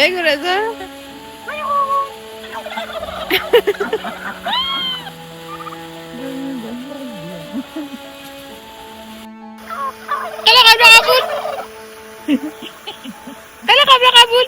بگو رضا. خیلی قبل قبول. خیلی قبل قبول.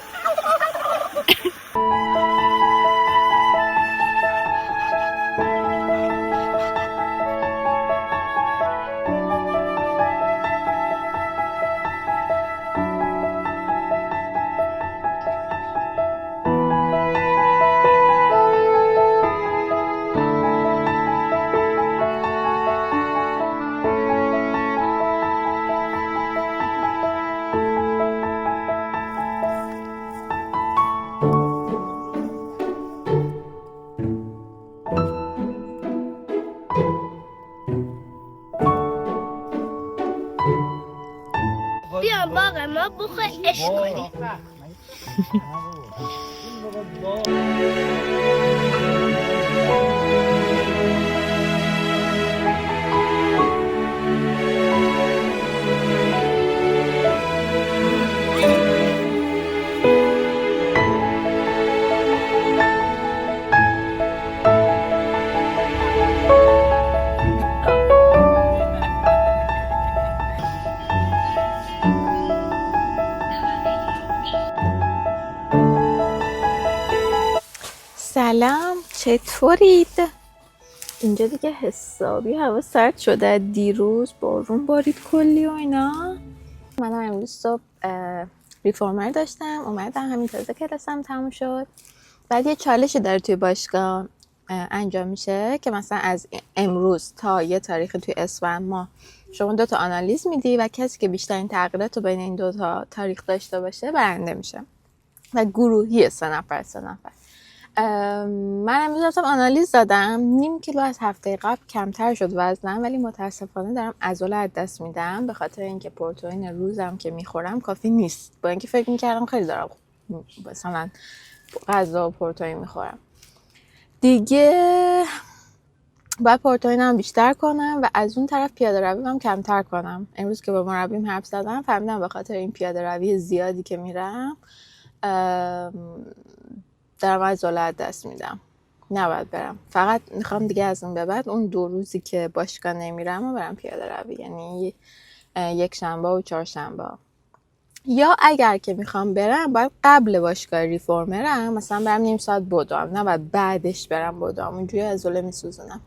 بیا باغ ما بخور عشق کنیم. سلام، چطورید؟ اینجا دیگه حسابی هوا سرد شده. دیروز بارون بارید کلی و اینا. منم امروز صبح ریفورمر داشتم، اومدم همین تازه کلاسم تموم شد. بعد یه چالشی داره توی باشگاه انجام میشه که مثلا از امروز تا یه تاریخ توی اسفند ماه شما 2 تا آنالیز میدی و کسی که بیشترین تغییرات رو بین این 2 تا تاریخ داشته باشه برنده میشه و گروهی 3 نفر. من امروز رفتم آنالیز دادم. 0.5 کیلو از هفته قبل کمتر شد وزنم، ولی متاسفانه دارم عضله از دست میدم به خاطر اینکه پروتئین روزم که میخورم کافی نیست، با اینکه فکر میکردم خیلی دارم مثلا غذا و پروتئین میخورم. دیگه باید پروتئینم بیشتر کنم و از اون طرف پیاده رویم کمتر کنم. امروز که با مربیم حرف زدم فهمیدم به خاطر این پیاده روی زیادی که میرم دارم عضله از دست میدم. نباید برم، فقط میخوام دیگه از اون به بعد اون 2 روزی که باشگاه نمیرم و برم پیاده روی، یعنی 1 شنبه و 4 شنبه. یا اگر که میخوام برم باید قبل باشگاه ریفورمرم مثلا برم نیم ساعت بدوم، نباید بعدش برم بدوم، اونجوری عضله میسوزونم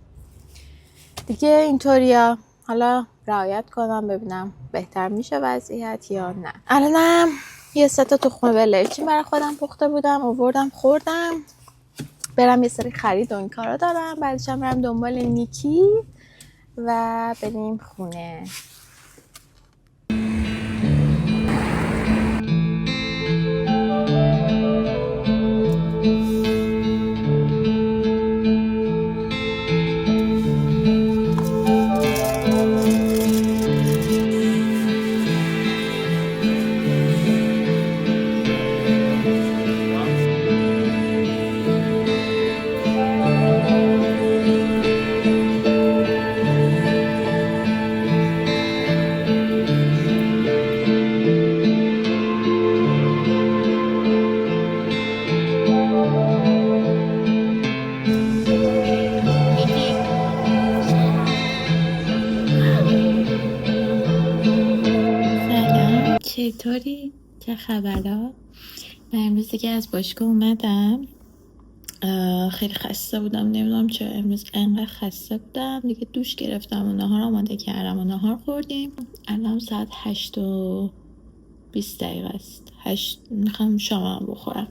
دیگه. اینطوریا. حالا رعایت کنم ببینم بهتر میشه وضعیت یا نه. الانم یه 3 تا تخم ولرچی برای خودم پخته بودم آوردم خوردم. برم یه سری خرید و این کارا دارم، بعدش هم برم دنبال نیکی و بریم خونه. چطوری؟ چه خبرها؟ من امروز دیگه از باشگاه اومدم. خیلی خسته بودم، نمیدونم چرا امروز انقدر خسته بودم. دیگه دوش گرفتم و نهار آماده کردم و نهار خوردیم. الان ساعت 8:20 است. میخوام شامم بخورم.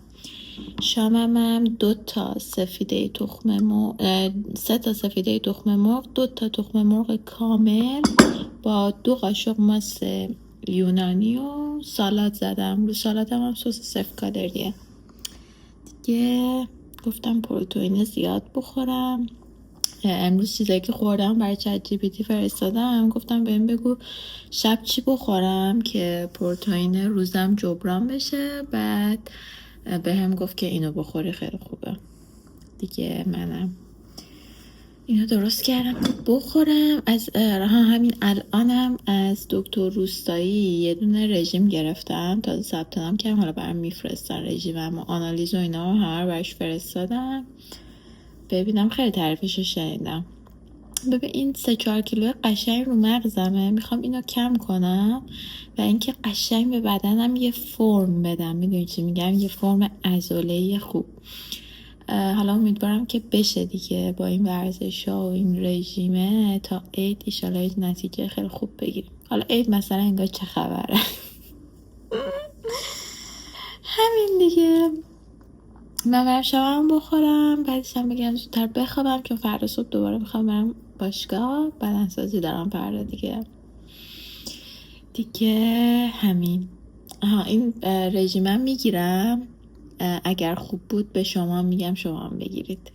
شامم هم 2 تا سفیده تخم مرغ، 3 تا سفیده تخم مرغ، 2 تا تخم مرغ کامل با 2 قاشق ماست یونانی و سالاد زدم. رو سالادم هم سس 0 کالریه. دیگه گفتم پروتئین زیاد بخورم. امروز چیزایی که خوردم برای چت جی پی تی فرستادم، گفتم بهم بگو شب چی بخورم که پروتئین روزم جبران بشه. بعد بهم گفت که اینو بخوری خیلی خوبه. دیگه منم اینو درست کردم که بخورم. از همین الانم از دکتر روستایی یه دونه رژیم گرفتم، تا ثبت نام کردم، حالا برام میفرستن رژیمم و آنالیز و اینا رو همه رو براش فرستادم. ببینم، خیلی تعریفش رو شنیدم. ببین این 3-4 کیلو قشنگ رو مغزمه، میخوام اینو کم کنم و اینکه قشنگ به بدنم یه فرم بدم. میدونی چی میگم؟ یه فرم عضله‌ای خوب. حالا امیدوارم که بشه دیگه با این ورزش‌ها و این رژیمه تا عید ایشالا نتیجه خیلی خوب بگیریم. حالا عید مثلا انگار چه خبره. همین دیگه. من برم شامم بخورم، بعدش هم بگم زودتر بخوابم چون فردا صبح دوباره میخوام برم باشگاه، بدنسازی دارم فردا دیگه همین. این رژیمم میگیرم، اگر خوب بود به شما میگم شما هم بگیرید.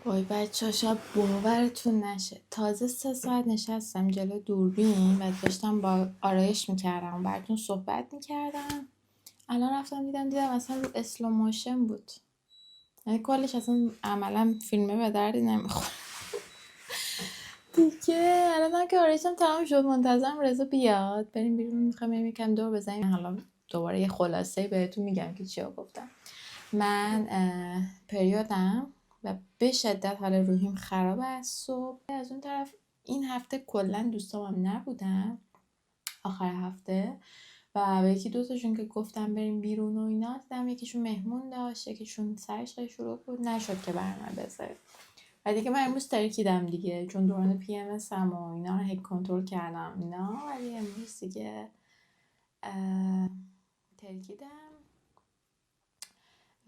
وای بچه شاید باورتون نشه، تازه 3 ساعت نشستم جلو دوربین و داشتم با آرایش میکردم و براتون صحبت میکردم. الان رفتم دیدم اصلا رو اسلو موشن بود، یعنی کلش اصلا عملا فیلمه به دردی نمیخوره. دیگه الان که آرایشم تمام شد، منتظرم رضا بیاد بریم بیرون، میخوام یکم دور بزنیم. حالا دوباره یه خلاصه بهتون میگم که چیا گفتم. من پریودم و به شدت حال روحیم خرابه از صبح. از اون طرف این هفته کلا دوستامم نبودن آخر هفته و به یکی دوتاشون که گفتم بریم بیرون و اینا، دیدم یکیشون مهمون داشت، یکیشون سرش خیلی شروع بود، نشد که برنامه بذاره. و دیگه من امروز ترکیدم دیگه، چون دوران پی ام اس هم و اینا رو هی کنترل کردم اینا، ولی امروز دیگه ترکیدم.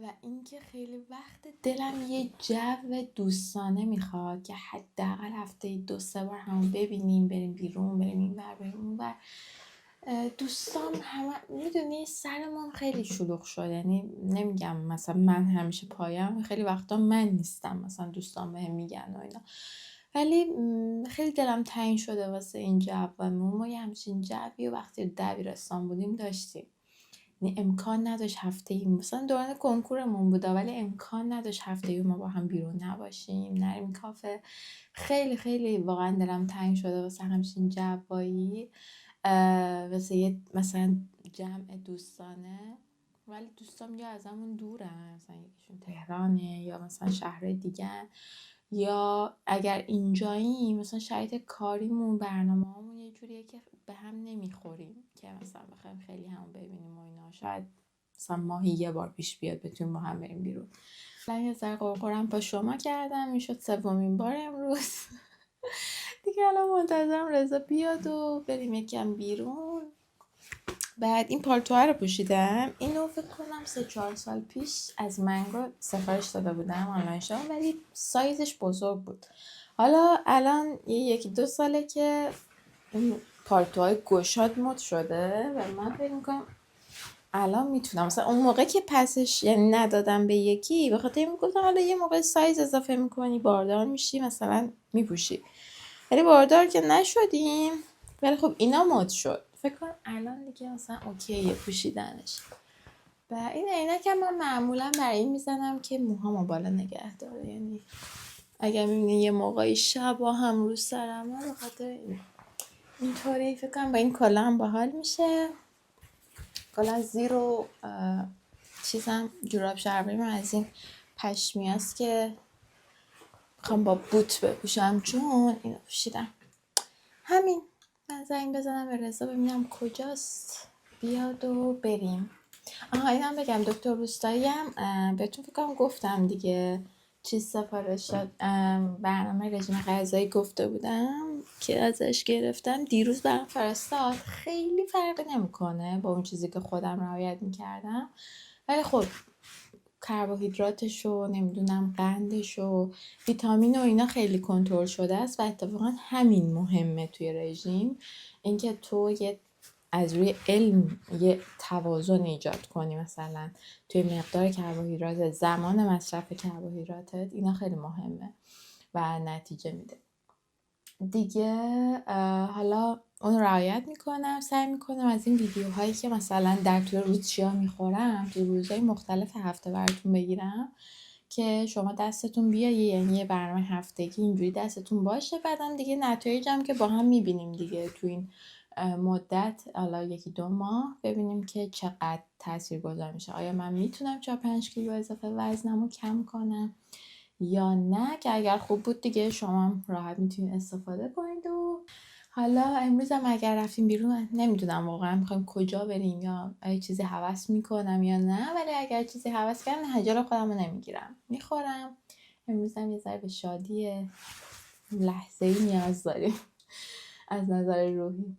و اینکه خیلی وقت دلم یه جو دوستانه میخواد که حداقل هفته 2-3 بار همون ببینیم، بریم بیرون، بریم این ور بریم اون ور. دوستان همه میدونی سرمون خیلی شلوغ شده، یعنی نمیگم مثلا من همیشه پایم، خیلی وقتا من نیستم، مثلا دوستان بهم میگن و اینا، ولی خیلی دلم تنگ شده واسه این جو و ما یه همچین جوی و وقتی دبیرستان بودیم داشتیم. یعنی امکان نداشت هفته‌ای، مثلا دوران کنکورمون بوده ولی امکان نداشت هفته‌ای ما با هم بیرون نباشیم، نریم کافه. خیلی خیلی واقعا دلم تنگ شده واسه همچین جوایی، واسه یه مثلا جمع دوستانه. ولی دوستام یا ازمون دورن، مثلا یکیشون تهرانه یا مثلا شهر دیگه، یا اگر اینجاییم مثلا شرایط کاریمون برنامه‌مون یه جوریه که به هم نمیخوریم که مثلا بخوایم خیلی همون ببینیم و اینا. شاید مثلا ماهی یه بار پیش بیاد بتونیم با هم بریم بیرون. من یه ذره قرقرم با شما کردم، میشد 3مین بار امروز. دیگه الان منتظرم رضا بیاد و بریم یکم بیرون. بعد این پالتوها رو پوشیدم، اینو فکر کنم 3-4 سال پیش از منگو سفارش داده بودم آنلاین شام، ولی سایزش بزرگ بود. حالا الان 1-2 ساله که این پالتوهای گشاد مد شده و من فکر میکنم الان میتونم، مثلا اون موقع که پسش یعنی ندادم به یکی، به خاطر این گفتم حالا یه موقع سایز اضافه میکنی باردار میشی مثلا میپوشی، ولی باردار که نشدیم. ولی خب اینا مد شد، فکر کنم الان دیگه مثلا اوکیه پوشیدنش. و این عینکم من معمولا برای این میزنم که موهامو بالا نگه داره، یعنی اگر میبینی یه موقعی شبا هم رو سرمه به خاطر اینطوری. فکر کنم با این کلا هم باحال میشه. کلا زیرو چیزم جوراب شلواریم از این پشمیاست که میخوام با بوت بپوشم، چون اینو پوشیدم. همین. من زنگ بزنم به رضا ببینم کجاست. بیاد و بریم. اینم بگم دکتر روستایی هم بهتون فکر کنم گفتم دیگه چیز سفارش داد، برنامه رژیم غذایی گفته بودم که ازش گرفتم دیروز برام فرستاد. خیلی فرقی نمیکنه با اون چیزی که خودم رعایت میکردم، ولی خب کربوهیدراتش و نمیدونم قندش و ویتامین و اینا خیلی کنترل شده است و اتفاقا همین مهمه توی رژیم، اینکه تو از روی علم یه توازن ایجاد کنی، مثلا توی مقدار کربوهیدرات، زمان مصرف کربوهیدراتت، اینا خیلی مهمه و نتیجه میده دیگه. حالا اون رعایت میکنم، سعی میکنم از این ویدیوهایی که مثلا در طول روز چیا میخورم تو روزهای مختلف هفته براتون بگیرم که شما دستتون بیاد، یعنی یه برنامه هفتگی اینجوری دستتون باشه. بعدم دیگه نتایجم که با هم میبینیم دیگه تو این مدت، حالا 1-2 ماه ببینیم که چقدر تاثیرگذار میشه. آیا من میتونم 4-5 کیلو اضافه وزنمو کم کنم یا نه، که اگر خوب بود دیگه شما راحت میتونید استفاده کنید. و حالا امروز هم اگر رفتیم بیرون، نمیدونم واقعا میخوایم کجا بریم یا چیزی هوس میکنم یا نه، ولی اگر چیزی هوس کردم هجر خودمو نمیگیرم، میخورم. امروز هم یه ذره به شادی لحظه‌ای نیاز داریم از نظر روحی.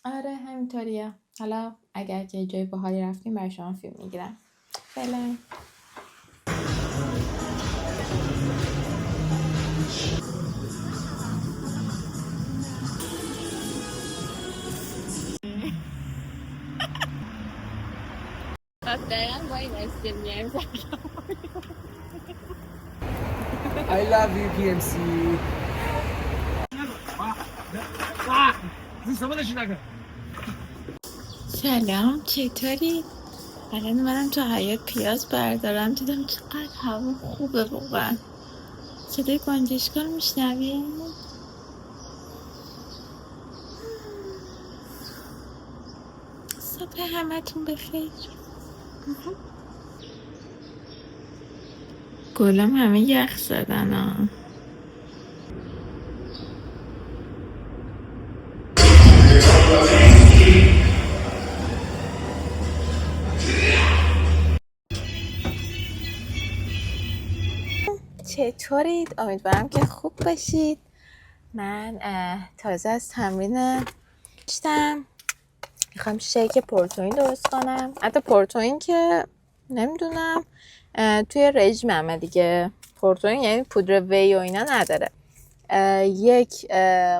آره همینطوریه. حالا اگر که جای باحالی رفتیم برای شما فیلم میگیرم. فعلا I love you PMC. سلام، چطوری؟ الان منم تو حیاط پیاز بردارم، دیدم چقدر هوا خوبه واقعا. صدای گنجشکار میشنوی؟ صبح همتون بخیر. گلام همه یخ زدن ها. چطورید؟ امیدوارم که خوب باشید. من تازه از تمرین داشتم، میخوام شیک پروتئین درست کنم. حتی پروتئین که نمیدونم توی رژیممه دیگه. پروتئین یعنی پودر وی و اینا نداره. 1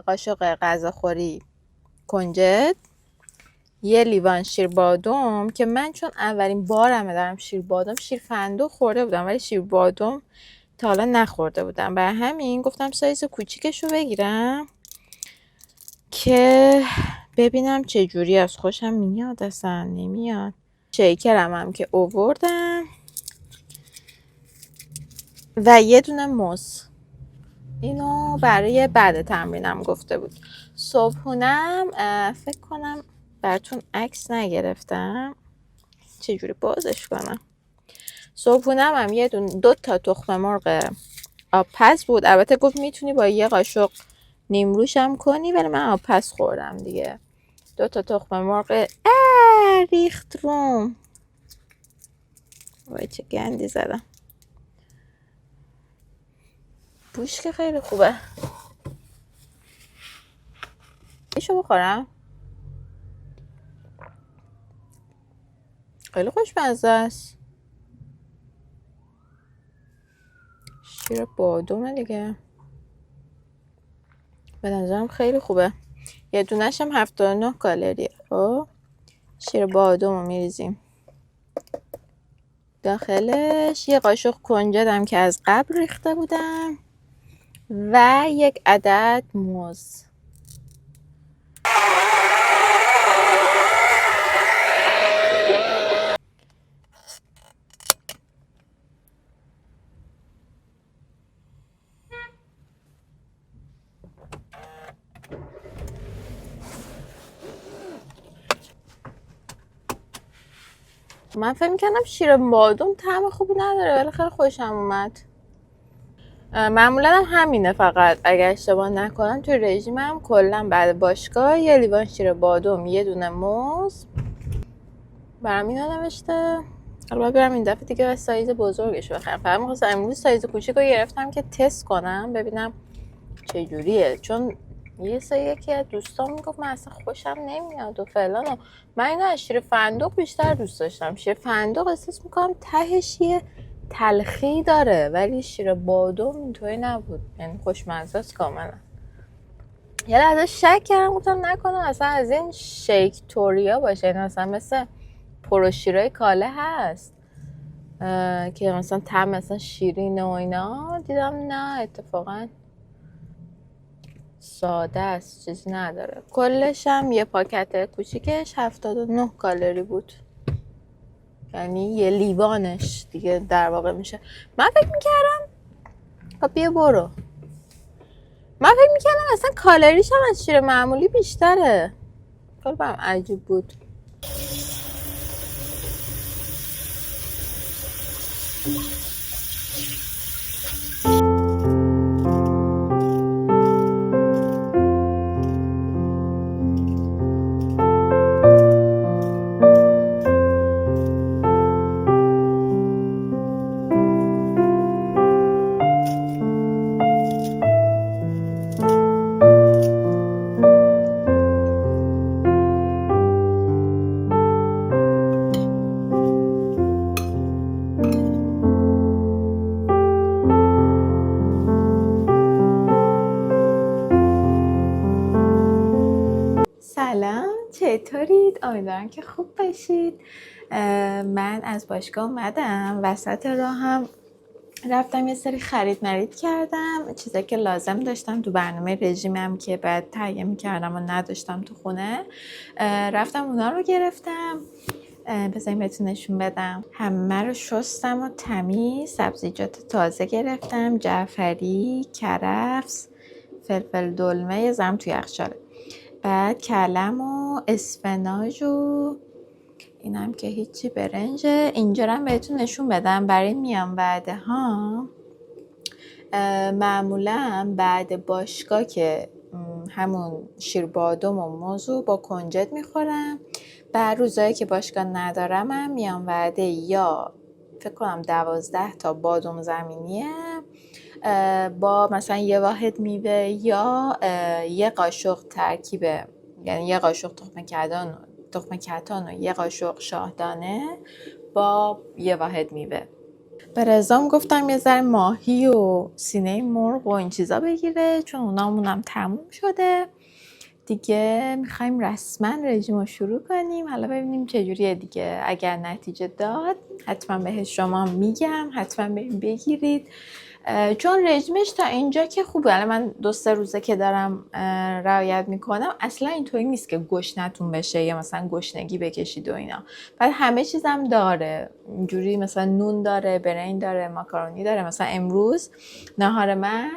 قاشق غذاخوری کنجد، 1 لیوان شیر بادم که من چون اولین بارمه دارم شیر بادم، شیر فندق خورده بودم ولی شیر بادم تا حالا نخورده بودم، برای همین گفتم سایز کوچیکشو بگیرم که ببینم چه جوری از خوشم میاد اصلا نمیاد. شیکرم هم که اووردم و 1 دونه موز. اینو برای بعد تمرینم گفته بود. صبحونم فکر کنم براتون عکس نگرفتم، چجوری بازش کنم. صبحونم هم 2 تا تخم مرغ آبپز بود. البته گفت میتونی با 1 قاشق نیمروش هم کنی، ولی من آبپز خوردم دیگه. 2 تا تخم مرغ ریخت روم. وای چه گندی زدم. بوش که خیلی خوبه. ایشو بخورم. خیلی خوشمزه است. شیر بادومه دیگه. به نظرم خیلی خوبه. 1 دونش هم 79 کالریه. خب شیر بادوم رو میریزیم داخلش. 1 قاشق کنجدم که از قبل ریخته بودم و 1 عدد موز. من فکر می‌کردم شیر بادوم طعم خوبی نداره ولی خیلی خوشم اومد. معمولا هم همینه، فقط اگر اشتباه نکنم توی رژیمم کلا بعد باشگاه 1 لیوان شیر بادوم، 1 دونه موز برام اینو نوشته. حالا باید برم این دفعه دیگه سایز بزرگش بخرم. فقط می‌خواستم امروز سایز کوچیک رو گرفتم که تست کنم ببینم چه جوریه، چون یکی از دوستان میگفت من اصلا خوشم نمیاد و فلان و من اینو از شیر فندق بیشتر دوست داشتم. شیر فندق احساس میکنم تهش یه تلخی داره ولی شیر بادام اینطوری نبود، یعنی خوشمزه است کاملا. یه لحظه شک کردم گفتم نکنم اصلا از این شیک توریا باشه، یعنی مثلا مثل پروشیرای کاله هست که مثلا طعم مثلا شیرین و اینا، دیدم نه اتفاقا ساده است، چیزی نداره. کلش هم یه پاکت کوچیکش 79 کالری بود، یعنی یه لیوانش دیگه در واقع میشه. من فکر میکردم بیا برو، من فکر میکردم اصلا کالریش هم از شیر معمولی بیشتره. خیلی برام عجیب بود. سلام، چطورید؟ امیدوارم که خوب باشید. من از باشگاه اومدم، وسط راهم رفتم یه سری خرید کردم، چیزایی که لازم داشتم تو برنامه رژیمم که بعد تهیه می‌کردم و نداشتم تو خونه. رفتم اونا رو گرفتم. بذاریم بهتون نشون بدم. همه رو شستم و تمیز. سبزیجات تازه گرفتم، جعفری، کرفس، فلفل دلمه، یه ذرم توی یخچاله، بعد کلم و اسفناج و اینم که هیچی، برنجه. اینجا هم بهتون نشون بدم برای میان بعدها. معمولا بعد باشگاه که همون شیر بادام و موز با کنجد میخورم. بعد روزایی که باشگاه ندارم هم میان وعده یا فکر کنم 12 تا بادام زمینیه با مثلا یه واحد میوه یا یه قاشق ترکیب، یعنی یه قاشق تخم کتان و یه قاشق شاهدانه با یه واحد میوه. به رضام گفتم یه ذره ماهی و سینه مرغ و این چیزا بگیره چون اونامونم تموم شده دیگه. میخوایم رسما رژیم رو شروع کنیم. حالا ببینیم چجوریه دیگه. اگر نتیجه داد حتما بهش شما میگم، حتما بریم بگیرید چون رژیمش تا اینجا که خوبه. الان من 2-3 روزه که دارم رعایت میکنم، اصلا اینطوری نیست که گشنتون بشه یا مثلا گشنگی بکشید و اینا. بعد همه چیزم داره، اینجوری مثلا نون داره، برنج داره، ماکارونی داره. مثلا امروز نهار من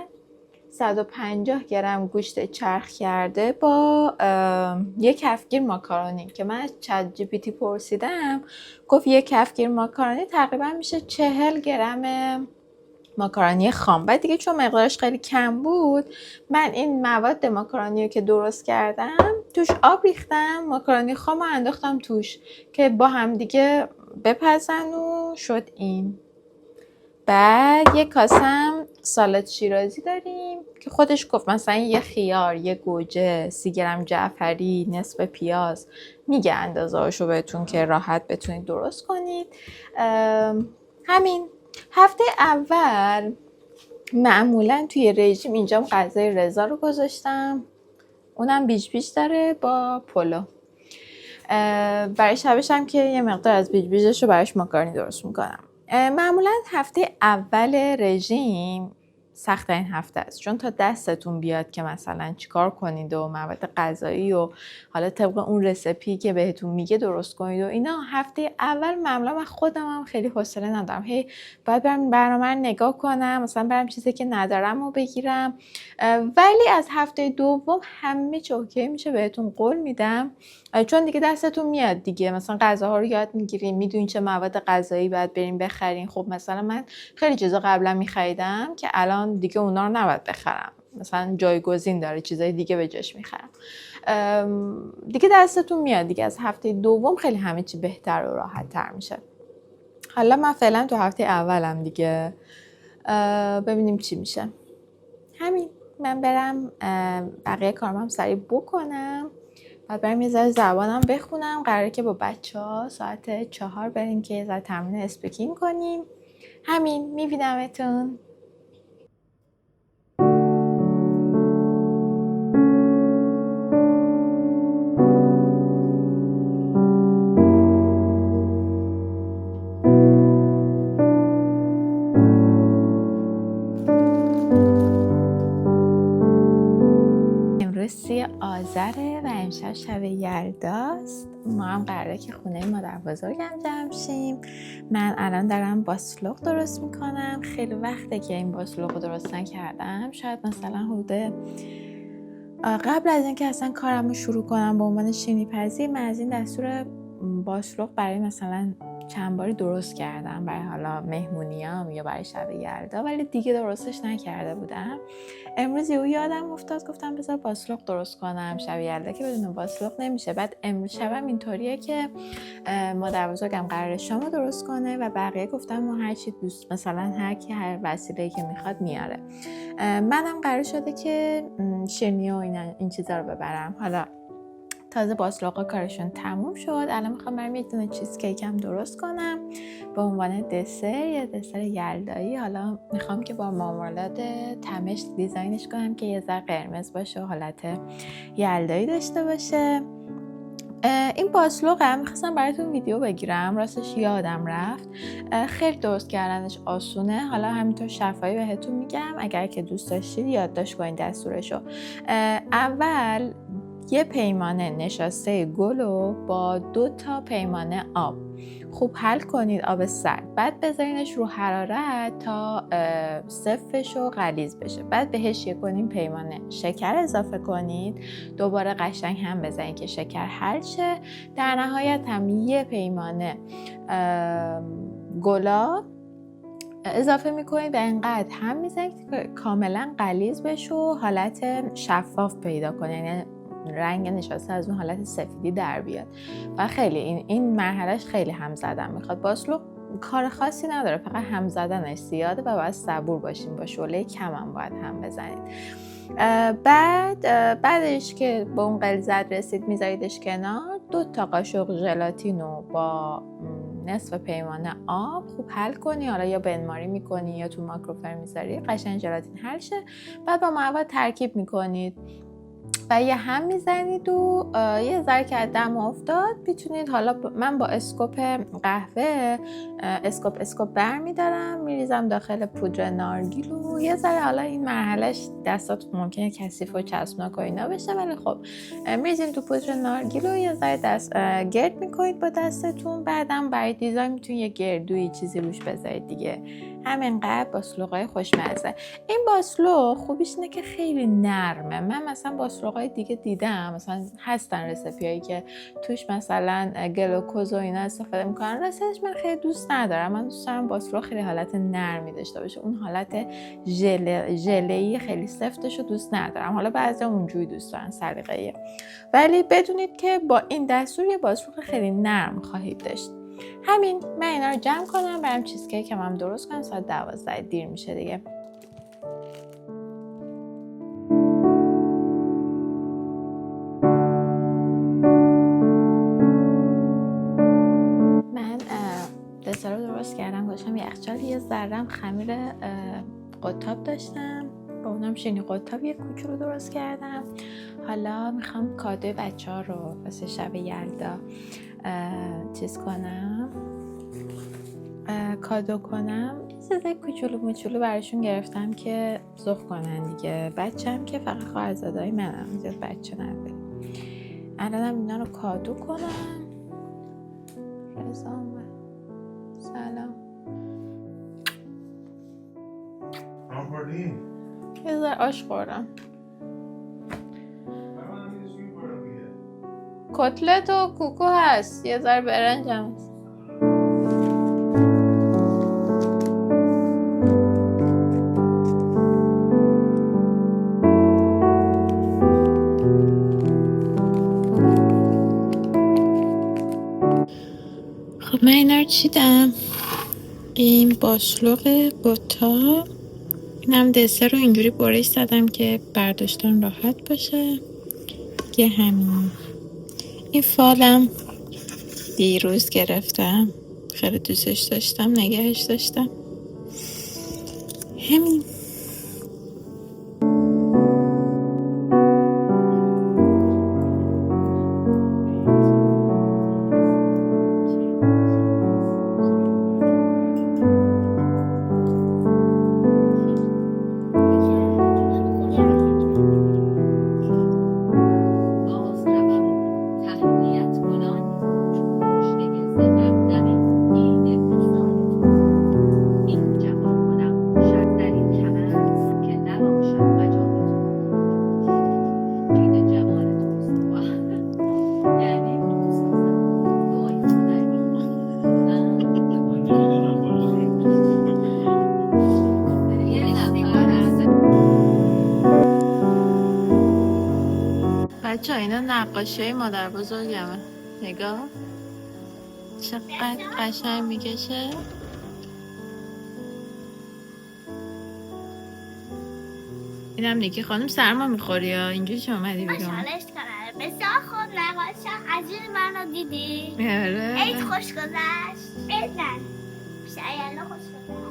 150 گرم گوشت چرخ کرده با یک کفگیر ماکارونی که من از چت جی پی تی پرسیدم، گفت یک کفگیر ماکارونی تقریبا میشه 40 گرم ماکارونی خام. بعد دیگه چون مقدارش خیلی کم بود، من این مواد ماکارونی رو که درست کردم توش آب ریختم، ماکارونی خام رو انداختم توش که با هم دیگه بپزن و شد این. بعد یک کاسم سالاد شیرازی داریم که خودش گفت مثلا یه خیار، یه گوجه، 30 گرم جعفری، نصف پیاز، میگه اندازه‌اشو بهتون که راحت بتونید درست کنید. همین. هفته اول معمولا توی رژیم اینجا غذای رضا رو گذاشتم، اونم بیج بیج داره با پلو. برای شبش هم که یه مقدار از بیج بیجش رو براش ماکارونی درست میکنم. معمولا هفته اول رژیم سخت این هفته است چون تا دستتون بیاد که مثلا چیکار کنید و مواد غذایی و حالا طبق اون رسیپی که بهتون میگه درست کنید و اینا. هفته اول معمولا من خودم هم خیلی حوصله ندارم، باید برم برنامه رو نگاه کنم، مثلا برم چیزی که ندارم رو بگیرم. ولی از هفته دوم همه چی اوکی میشه، بهتون قول میدم، چون دیگه دستتون میاد دیگه. مثلا غذاها رو یاد میگیرین، میدونین چه مواد غذایی باید بریم بخرین. خب مثلا من خیلی چیزا قبلا میخریدم که الان دیگه اونا رو نباید بخرم، مثلا جایگزین داره، چیزای دیگه به جاش میخرم. دیگه دستتون میاد دیگه. از هفته دوم خیلی همه چی بهتر و راحت تر میشه. حالا من فعلا تو هفته اولم دیگه، ببینیم چی میشه. همین، من برم بقیه کارم سریع بکنم، بعد برم یه ذره زبانم بخونم. قراره که با بچه ها ساعت 4 بریم که یه ذره تمرین اسپیکینگ کنیم. همین، میبینمتون. امروز 3 آذره و امشب شب یلداست. ما هم قراره که خونه مادر بزرگم جمع شیم. من الان دارم باسلوق درست میکنم. خیلی وقته که این باسلوق رو درست نکردم. شاید مثلا حدود قبل از اینکه اصلا کارم رو شروع کنم به عنوان شیرینی پزی، من از این دستور باسلوق برای مثلا چند باری درست کردم، برای حالا مهمونیام یا برای شب یلدا، ولی دیگه درستش نکرده بودم. امروز یادم افتاد، گفتم بذار باسلوق درست کنم شب یلدا که بدون باسلوق نمیشه. بعد امروز شبم اینطوریه که مادر بزرگم قراره شامو درست کنه و بقیه گفتم ما هر چی دوست، مثلا هر کی هر وسیله‌ای که میخواد میاره. منم قرار شده که شیرینی و این چیزا رو ببرم. حالا تازه باسلوقا کارشون تموم شد. الان میخوام برم یک دونه چیز کیکم درست کنم به عنوان دسر، یا دسر یلدایی. حالا میخوام که با مارمالاد تمش دیزاینش کنم که یه ذره قرمز باشه و حالت یلدایی داشته باشه. این باسلوقم میخواستم براتون ویدیو بگیرم، راستش یادم رفت. خیلی درست کردنش آسونه. حالا همینطور شفاهی بهتون میگم، اگر که دوست داشتید یادداشت کنید دستورشو. اول یه پیمانه نشاسته گل رو با 2 پیمانه آب خوب حل کنید، آب سرد. بعد بذارینش رو حرارت تا صفش و غلیظ بشه. بعد بهش 1 پیمانه شکر اضافه کنید، دوباره قشنگ هم بزنید که شکر حل شه. در نهایت هم 1 پیمانه گلاب اضافه میکنید و اینقدر هم میزنید که کاملا غلیظ بشه و حالت شفاف پیدا کنه، یعنی رنگ نشاسته از اون حالت سفیدی در بیاد. و خیلی این مرحلهش خیلی هم زدن میخواد. باسلوق کار خاصی نداره، فقط هم زدنش زیاده و باید صبور باشیم، با شعله کم هم باید هم بزنید. بعدش که به اون غلظت رسید میذاریدش کنار. 2 قاشق ژلاتین رو با نصف پیمانه آب خوب حل کنی. حالا یا بنماری میکنی یا تو ماکروفر میذاری، قشنگ ژلاتین حل شه. بعد با معوا ترکیب میکنید و یه هم میزنید و یه ذره که از دم افتاد میتونید، حالا من با اسکوپ قهوه اسکوپ بر میدارم، میریزم داخل پودر نارگیل و یه ذره، حالا این مرحلهش دستاتون ممکنه کثیف و چسبناک و اینا بشه، ولی خب میریزین تو پودر نارگیل و یه ذره گرد میکنید با دستتون. بعدم برای دیزاین میتونید یه گردویی چیزی روش بذارید دیگه. همینقدر باسلوقای خوشمزه. این باسلوق خوبیش اینه که خیلی نرمه. من مثلا باسلوقای دیگه دیدم، مثلا هستن رسیپیایی که توش مثلا گلوکوز و اینا استفاده میکنن، راستش من خیلی دوست ندارم. من دوست دارم باسلوق خیلی حالت نرمی داشته باشه، اون حالت ژله‌ای خیلی سفتش رو دوست ندارم. حالا بعضیا اونجوری دوست دارن، سلیقه‌ایه. ولی بدونید که با این دستور یه باسلوق خیلی نرم خواهید داشت. همین، من اینا رو جمع کنم برم چیز کیکم هم درست کنم. ساعت 12 دیر میشه دیگه. من دسر رو درست کردم، گذاشتم یخچال. یه ذرم خمیر قطاب داشتم، با اونم شیرینی قطاب یه کوچولو درست کردم. حالا میخوام کادوی بچه‌ها رو واسه شب یلدا چیز کنم، کادو کنم. چیزای کوچولو موچولو براشون گرفتم که ذوق کنن دیگه. بچه‌م که فقط خواهرزاده‌های منم، زیاد بچه نداریم. الانم اینا رو کادو کنم. رضا اومد. سلام. یه ذره آش خوردم. کتلت و کوکو هست، یه ذره برنج هم هست. خب من اینا رو چیدم. این باشلوق بوتا، اینم دسر رو اینجوری برش زدم که برداشتن راحت باشه. یه همین. این فالم دیروز گرفتم، خیلی دوستش داشتم، نگهش داشتم. همین. بچه اینا نقاشی های مادر بزرگمه، نگاه چقدر قشنگ میکشه. اینم نیکی خانم سرما میخوری یا اینجوری چه اومدی بیرون؟ چالش کنم بسیار خوب نقاشم عزیز منو دیدی؟ آره عید خوش گذشت. عید نه شاید خوش گذشت.